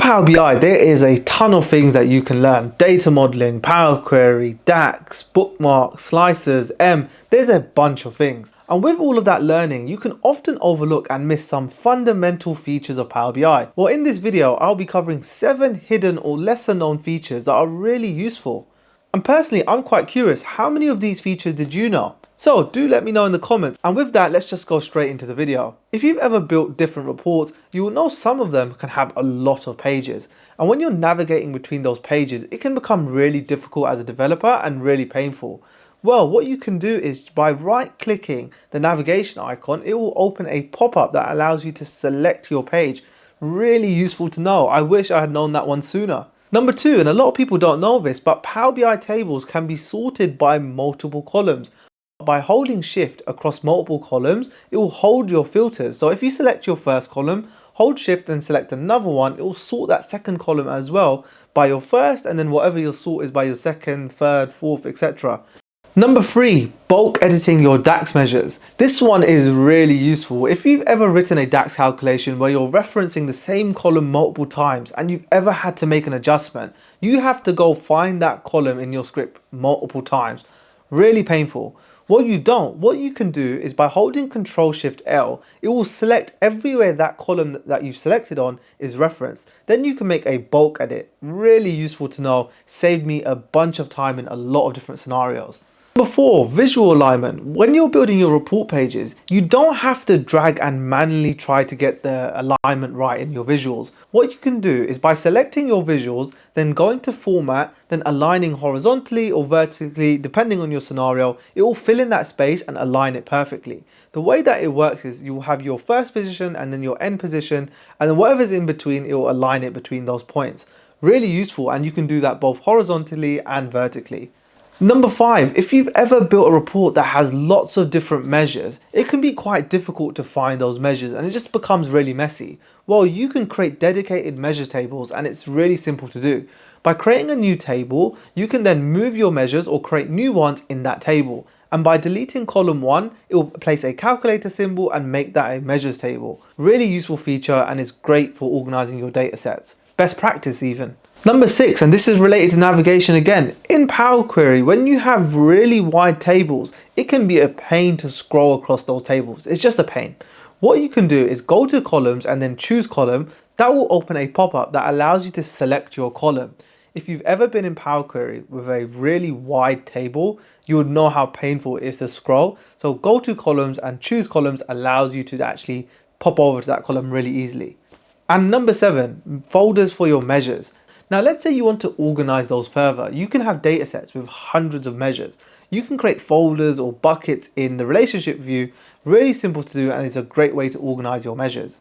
Power BI, there is a ton of things that you can learn. Data modeling, Power Query, DAX, bookmarks, slicers, there's a bunch of things. And with all of that learning, you can often overlook and miss some fundamental features of Power BI. Well, in this video, I'll be covering 7 hidden or lesser known features that are really useful. And personally, I'm quite curious, how many of these features did you know? So do let me know in the comments, and with that, let's just go straight into the video. If you've ever built different reports, you will know some of them can have a lot of pages. And when you're navigating between those pages, it can become really difficult as a developer and really painful. Well, what you can do is by right clicking the navigation icon, it will open a pop-up that allows you to select your page. Really useful to know. I wish I had known that one sooner. Number 2, and a lot of people don't know this, but Power BI tables can be sorted by multiple columns. By holding shift across multiple columns, it will hold your filters. So if you select your first column, hold shift and select another one, it will sort that second column as well by your first, and then whatever your sort is by your second, third, fourth, etc. Number 3, bulk editing your DAX measures. This one is really useful. If you've ever written a DAX calculation where you're referencing the same column multiple times and you've ever had to make an adjustment, you have to go find that column in your script multiple times. Really painful. What you can do is by holding Ctrl+Shift+L, it will select everywhere that column that you've selected on is referenced. Then you can make a bulk edit. Really useful to know, saved me a bunch of time in a lot of different scenarios. Number 4, visual alignment. When you're building your report pages, you don't have to drag and manually try to get the alignment right in your visuals. What you can do is by selecting your visuals, then going to format, then aligning horizontally or vertically, depending on your scenario, it will fill in that space and align it perfectly. The way that it works is you will have your first position and then your end position, and then whatever's in between, it will align it between those points. Really useful, and you can do that both horizontally and vertically. Number 5, if you've ever built a report that has lots of different measures, it can be quite difficult to find those measures and it just becomes really messy. Well, you can create dedicated measure tables, and it's really simple to do. By creating a new table, you can then move your measures or create new ones in that table. And by deleting column 1, it will place a calculator symbol and make that a measures table. Really useful feature, and it's great for organizing your data sets. Best practice even. Number 6, and this is related to navigation again. In Power Query, when you have really wide tables, it can be a pain to scroll across those tables. It's just a pain. What you can do is go to columns and then choose column. That will open a pop-up that allows you to select your column. If you've ever been in Power Query with a really wide table, you would know how painful it is to scroll. So go to columns and choose columns allows you to actually pop over to that column really easily. And number 7, folders for your measures. Now let's say you want to organize those further. You can have data sets with hundreds of measures. You can create folders or buckets in the relationship view. Really simple to do, and it's a great way to organize your measures.